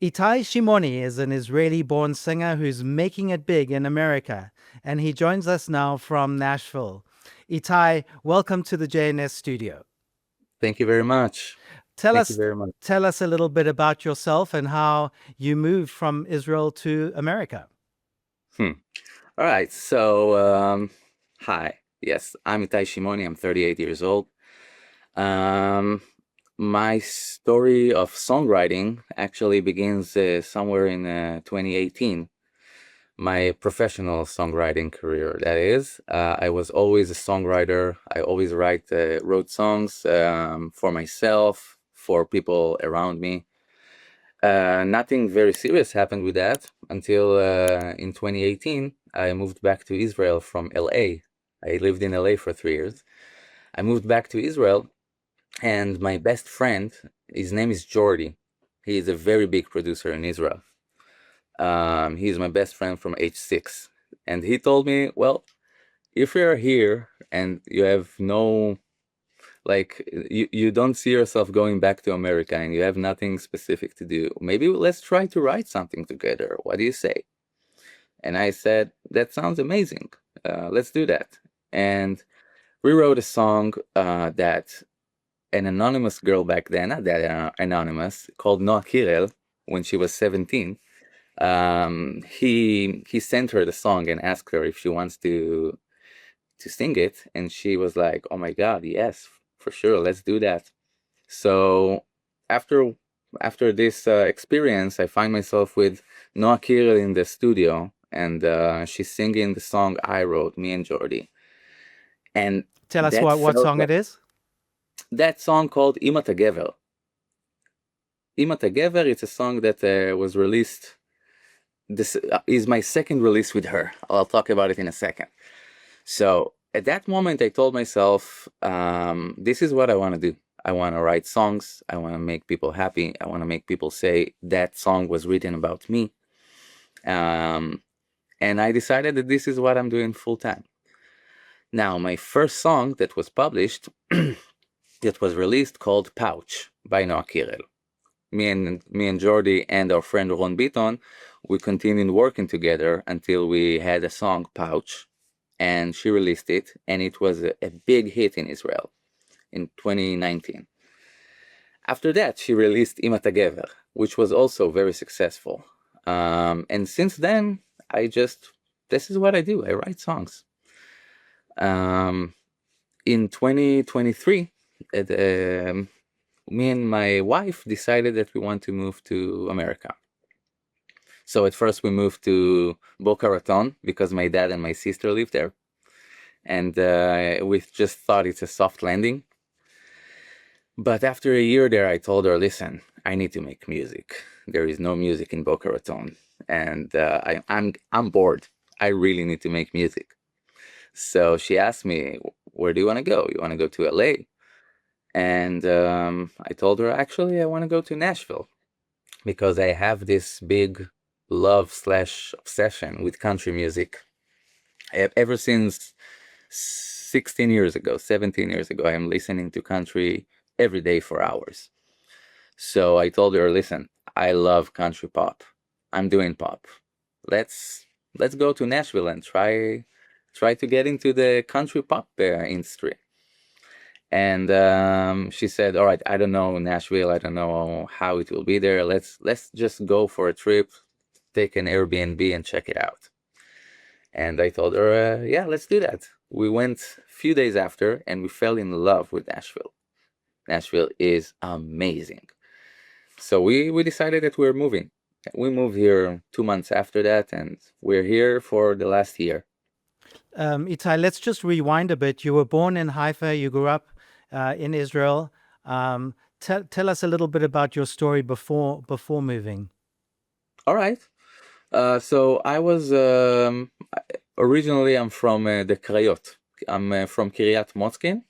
Itay Shimoni is an Israeli-born singer who's making it big in America, and he joins us now from Nashville. Itay, welcome to the JNS studio. Thank you very much. Tell Thank you us, very much. tell us a little bit about yourself and how you moved from Israel to America. Hmm. All right. Hi. Yes, I'm Itay Shimoni. I'm 38 years old. Um, my story of songwriting actually begins somewhere in 2018. My professional songwriting career, that is. I was always a songwriter. I always wrote songs for myself, for people around me. Nothing very serious happened with that until in 2018, I moved back to Israel from LA. I lived in LA for 3 years. I moved back to Israel, and my best friend, his name is Jordi. He is a very big producer in Israel. He's my best friend from age 6. And he told me, well, if you're here and you have no you don't see yourself going back to America and you have nothing specific to do, maybe let's try to write something together. What do you say? And I said, that sounds amazing. Let's do that. And we wrote a song that an anonymous girl back then, not that anonymous, called Noa Kirel, when she was 17. He sent her the song and asked her if she wants to sing it, and she was like, oh my God, yes, for sure, let's do that. So after this experience, I find myself with Noa Kirel in the studio, and she's singing the song I wrote, me and Jordi. And Tell us that what felt song it like is. that song called Ima Gever. Ima Gever, it's a song that was released. This is my second release with her. I'll talk about it in a second. So at that moment, I told myself, this is what I want to do. I want to write songs. I want to make people happy. I want to make people say that song was written about me. And I decided that this is what I'm doing full time. Now, my first song that was published, that was released, called Pouch by Noa Kirel. Me and Jordi and our friend Ron Beaton, we continued working together until we had a song, Pouch, and she released it, and it was a big hit in Israel in 2019. After that, she released Ima Gever, which was also very successful. And since then, this is what I do. I write songs. In 2023, me and my wife decided that we want to move to America. So at first we moved to Boca Raton because my dad and my sister live there. And we just thought it's a soft landing. But after a year there, I told her, listen, I need to make music. There is no music in Boca Raton. And I'm bored. I really need to make music. So she asked me, where do you want to go? You want to go to LA? And I told her, actually, I want to go to Nashville because I have this big love/obsession with country music. Ever since 16 years ago, 17 years ago, I am listening to country every day for hours. So I told her, listen, I love country pop. I'm doing pop. Let's go to Nashville and try to get into the country pop industry. And she said, all right, I don't know Nashville. I don't know how it will be there. Let's just go for a trip, take an Airbnb and check it out. And I told her, yeah, let's do that. We went a few days after and we fell in love with Nashville. Nashville is amazing. So we decided that we're moving. We moved here 2 months after that, and we're here for the last year. Itay, let's just rewind a bit. You were born in Haifa. You grew up in Israel. Tell us a little bit about your story before moving. All right. So I was originally I'm from the Krayot. I'm from Kiryat Motzkin,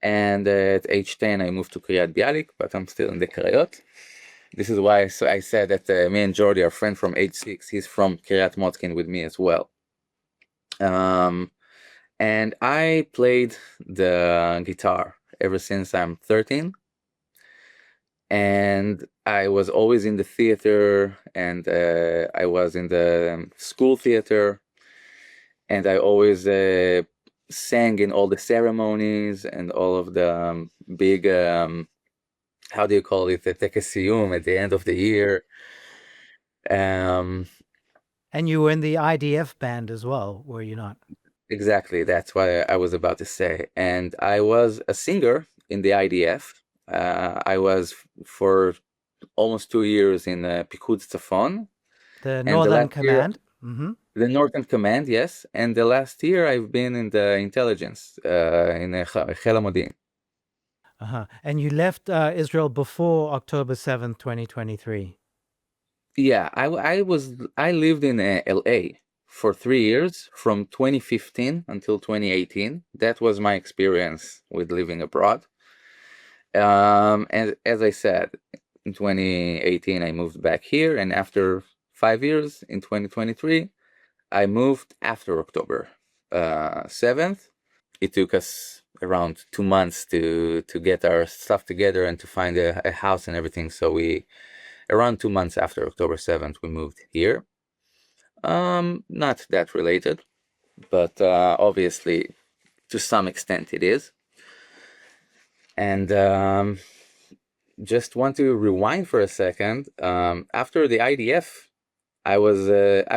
and at age 10 I moved to Kiryat Bialik, but I'm still in the Krayot. This is why I said that me and Jordi are friends from age 6. He's from Kiryat Motzkin with me as well. And I played the guitar ever since I'm 13. And I was always in the theater, and I was in the school theater, and I always sang in all the ceremonies and all of the big, how do you call it, the tekesiyum at the end of the year. Um, And you were in the IDF band as well, were you not? exactly, that's what I was about to say. And I was a singer in the IDF. I was for almost 2 years in Pikud Tzafon, The and the Northern last year, Command. Hmm. the Northern Command, yes. And the last year, I've been in the intelligence in Hel HaModim. Uh-huh. And you left Israel before October 7th, 2023. Yeah, I lived in LA for 3 years from 2015 until 2018. That was my experience with living abroad. And as I said, in 2018, I moved back here, and after 5 years, in 2023, I moved after October 7th. It took us around 2 months to get our stuff together and to find a house and everything. So we around 2 months after October 7th, we moved here. Not that related, but obviously to some extent it is. And just want to rewind for a second. After the IDF, I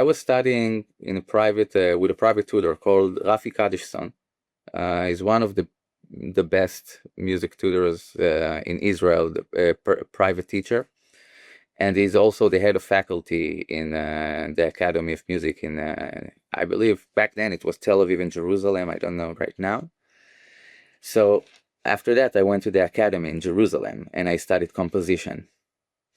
was studying in a private with a private tutor called Rafi Kadishson. He's one of the best music tutors in Israel, the private teacher, and he's also the head of faculty in the Academy of Music in I believe back then it was Tel Aviv and Jerusalem. I don't know right now. So after that, I went to the academy in Jerusalem and I studied composition.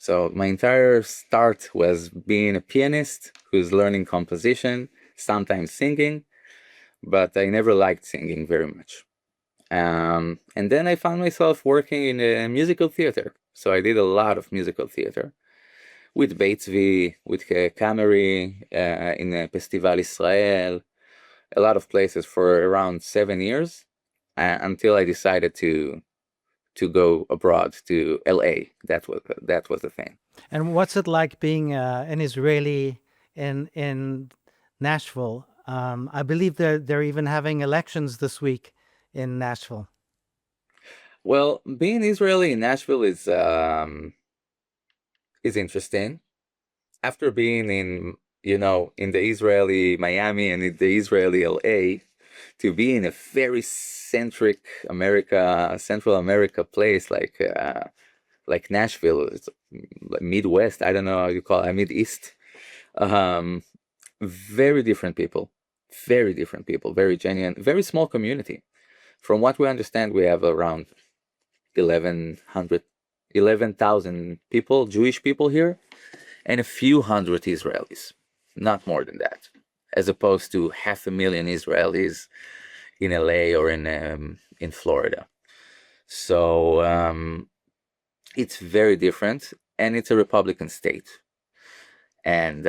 So my entire start was being a pianist who's learning composition, sometimes singing, but I never liked singing very much. And then I found myself working in a musical theater. So I did a lot of musical theater with Beit Zvi, with Kameri, in Festival Israel, a lot of places for around 7 years, until I decided to go abroad to LA. That was the thing. And what's it like being an Israeli in Nashville? I believe they're even having elections this week in Nashville. Well, being Israeli in Nashville is interesting. After being in in the Israeli Miami and in the Israeli LA, to be in a very Central America place like Nashville, it's like Midwest. I don't know how you call it, Mid East. Um, very different people, very genuine, very small community. From what we understand, we have around 1,100, 11,000 people, Jewish people here, and a few hundred Israelis, not more than that, as opposed to 500,000 Israelis in LA or in Florida. So it's very different, and it's a Republican state. And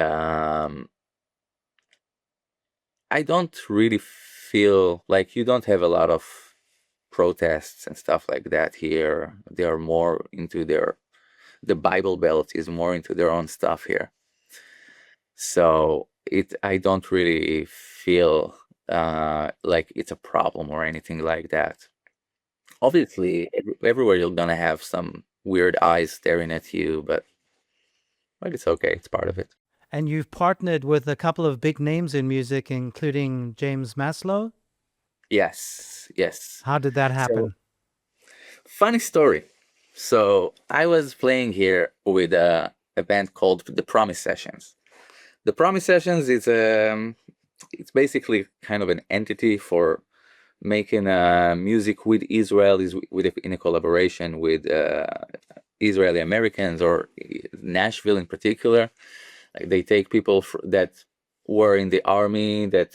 I don't really feel like you don't have a lot of protests and stuff like that here. They are more into the Bible Belt is more into their own stuff here. So I don't really feel like it's a problem or anything like that. Obviously, everywhere you're gonna have some weird eyes staring at you, but it's okay. It's part of it. And you've partnered with a couple of big names in music, including James Maslow. Yes, yes. How did that So happen? funny story. So I was playing here with a band called the Promise Sessions. The Promise Sessions is it's basically kind of an entity for making music with Israel is in a collaboration with Israeli Americans or Nashville in particular. Like they take people that were in the army that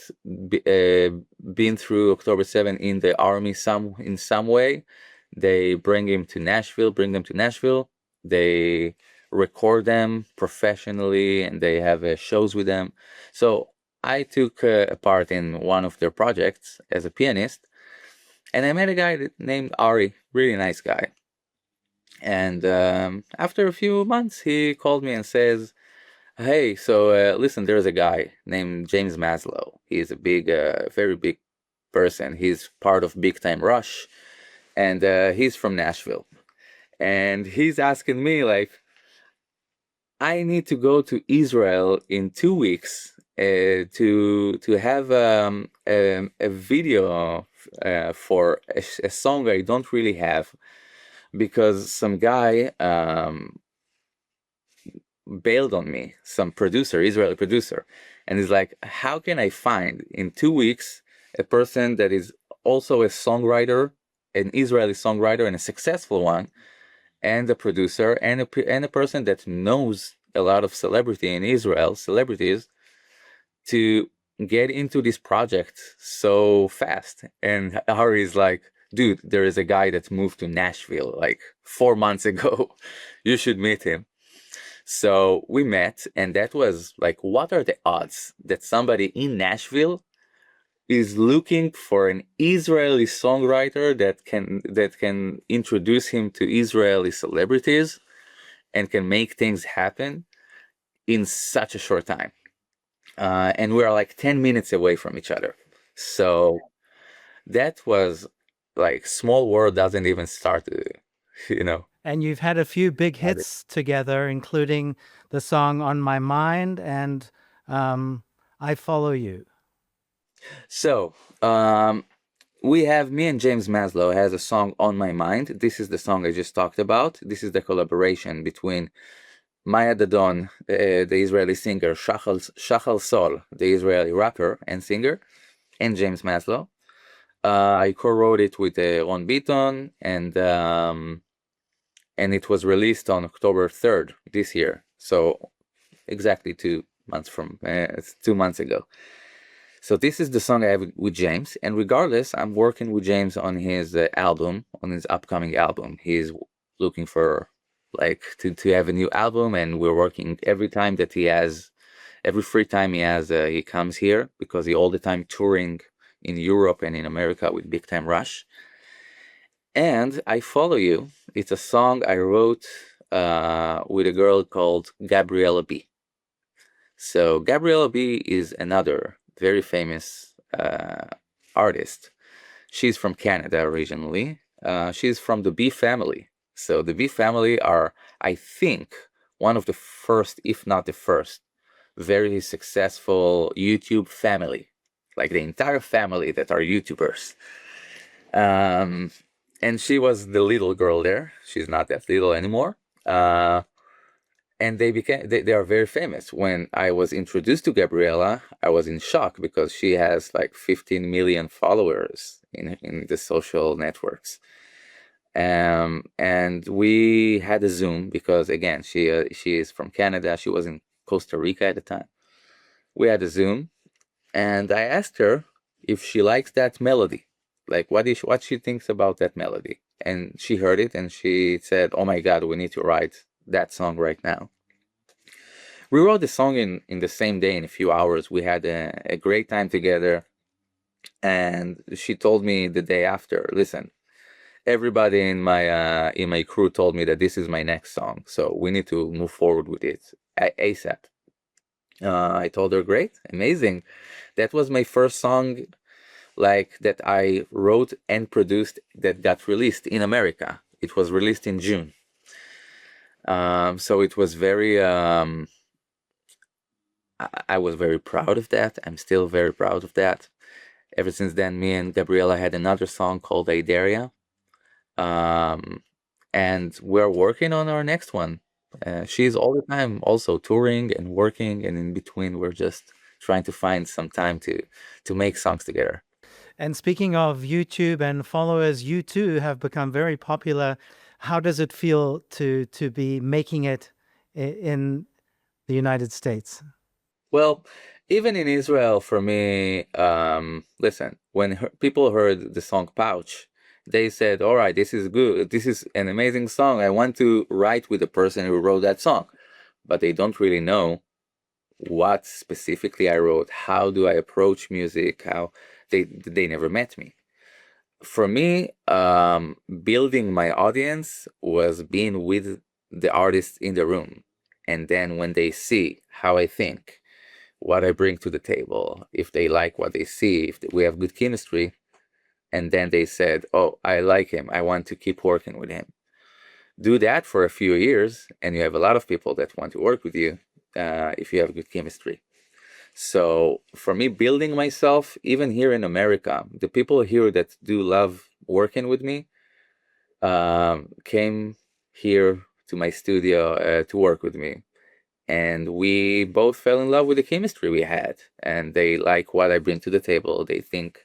been through October 7 in the army in some way. They bring them to Nashville. They record them professionally and they have shows with them. So I took a part in one of their projects as a pianist, and I met a guy named Ari, really nice guy. And after a few months, he called me and says, "Hey, so listen, there's a guy named James Maslow. He's a big, very big person. He's part of Big Time Rush, and he's from Nashville. And he's asking me like, I need to go to Israel in 2 weeks to have a video for a song I don't really have because some guy bailed on me, some producer, Israeli producer, and he's like, how can I find in 2 weeks a person that is also a songwriter, an Israeli songwriter, and a successful one, and a producer, and a person that knows a lot of celebrity in Israel, celebrities, to get into this project so fast? And Ari's like, dude, there is a guy that moved to Nashville like 4 months ago. You should meet him. So we met, and that was like, what are the odds that somebody in Nashville is looking for an Israeli songwriter that can introduce him to Israeli celebrities and can make things happen in such a short time? And we're like 10 minutes away from each other. So that was like, small world doesn't even start to, you know. And you've had a few big hits together, including the song On My Mind and I Follow You. So, we have, me and James Maslow has a song On My Mind. This is the song I just talked about. This is the collaboration between Maya Dadon, the Israeli singer, Shachal Sol, the Israeli rapper and singer, and James Maslow. I co-wrote it with Ron Beaton, and it was released on October 3rd this year. So exactly 2 months from 2 months ago. So this is the song I have with James, and regardless, I'm working with James on his album, on his upcoming album. He's looking for like to have a new album, and we're working every time that he has, every free time he has, he comes here because he all the time touring in Europe and in America with Big Time Rush. And I Follow You, it's a song I wrote with a girl called Gabriella B. So Gabriella B is another very famous artist. She's from Canada originally. She's from the B family. So the B family are, I think, one of the first, if not the first, very successful YouTube family. Like the entire family that are YouTubers. And she was the little girl there. She's not that little anymore. And they are very famous. When I was introduced to Gabriella, I was in shock because she has like 15 million followers in the social networks. And we had a Zoom because, again, she is from Canada. She was in Costa Rica at the time. We had a Zoom, and I asked her if she likes that melody, like what she thinks about that melody. And she heard it, and she said, "Oh my God, we need to write that song right now." We wrote the song in the same day, in a few hours. We had a great time together. And she told me the day after, listen, everybody in my crew told me that this is my next song, so we need to move forward with it ASAP. I told her, great, amazing. That was my first song like that I wrote and produced that got released in America. It was released in June. So it was very I was very proud of that. I'm still very proud of that. Ever since then, me and Gabriella had another song called Idaria. And we're working on our next one. She's all the time also touring and working, and in between, we're just trying to find some time to make songs together. And speaking of YouTube and followers, you too have become very popular. How does it feel to be making it in the United States? Well, even in Israel, for me, listen, when people heard the song Pouch, they said, all right, this is good. This is an amazing song. I want to write with the person who wrote that song. But they don't really know what specifically I wrote. How do I approach music? How they never met me. For me, building my audience was being with the artists in the room. And then when they see how I think, what I bring to the table, if they like what they see, if we have good chemistry, and then they said, "Oh, I like him. I want to keep working with him." Do that for a few years, and you have a lot of people that want to work with you if you have good chemistry. So for me, building myself, even here in America, the people here that do love working with me came here to my studio to work with me. And we both fell in love with the chemistry we had. And they like what I bring to the table. They think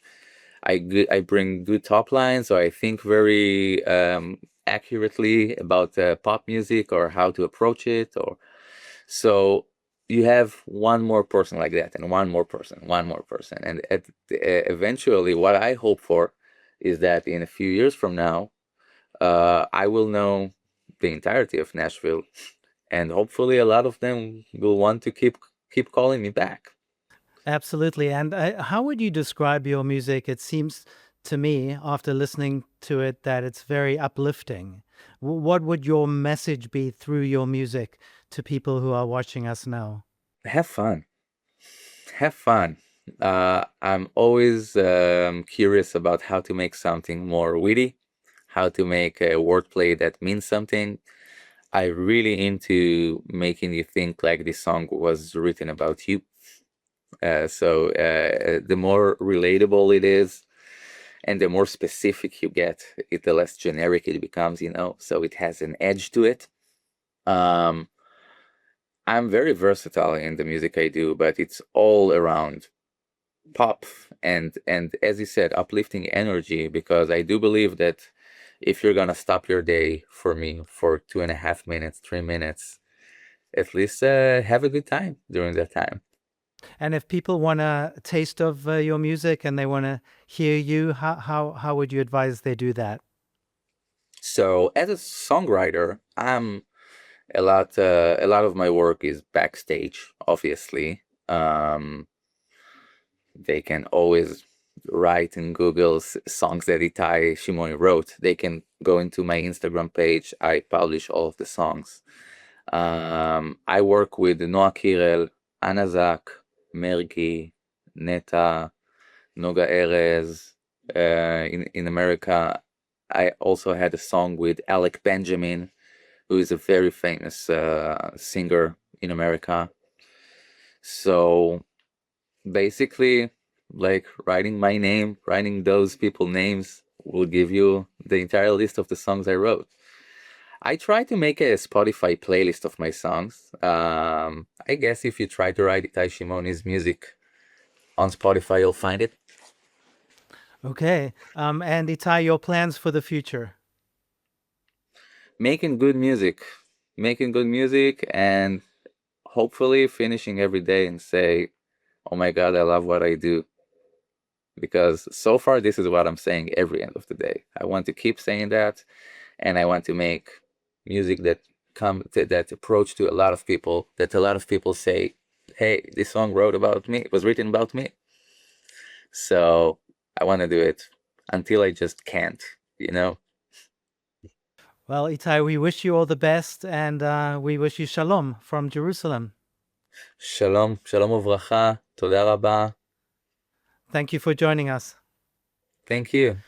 I bring good top lines, or I think very accurately about pop music or how to approach it. Or so you have one more person like that, and one more person, and eventually, what I hope for is that in a few years from now, I will know the entirety of Nashville, and hopefully, a lot of them will want to keep calling me back. Absolutely. And how would you describe your music? It seems to me, after listening to it, that it's very uplifting. What would your message be through your music to people who are watching us now? Have fun. Have fun. I'm always curious about how to make something more witty, how to make a wordplay that means something. I really into making you think like this song was written about you. So the more relatable it is, and the more specific you get, the less generic it becomes, you know. So it has an edge to it. Um, I'm very versatile in the music I do, but it's all around pop and as you said, uplifting energy, because I do believe that if you're gonna stop your day for me for 2.5 minutes, 3 minutes, at least have a good time during that time. And if people want a taste of your music and they want to hear you, how would you advise they do that? So as a songwriter, a lot of my work is backstage, obviously. They can always write in Google songs that Itay Shimoni wrote. They can go into my Instagram page. I publish all of the songs. I work with Noa Kirel, Anazak, Mergi, Neta, Noga Erez. In America, I also had a song with Alec Benjamin, who is a very famous singer in America. So basically, like writing my name, writing those people names will give you the entire list of the songs I wrote. I try to make a Spotify playlist of my songs. I guess if you try to write Itay Shimoni's music on Spotify, you'll find it. Okay. And Itai, your plans for the future? Making good music, making good music, and hopefully finishing every day and say, "Oh my God, I love what I do." Because so far, this is what I'm saying every end of the day. I want to keep saying that, and I want to make music that come to that approach to a lot of people, that a lot of people say, "Hey, this song wrote about me, it was written about me." So I want to do it until I just can't, you know. Well, Itai, we wish you all the best and we wish you shalom from Jerusalem. Shalom, shalom uvracha, toda rabba. Thank you for joining us. Thank you.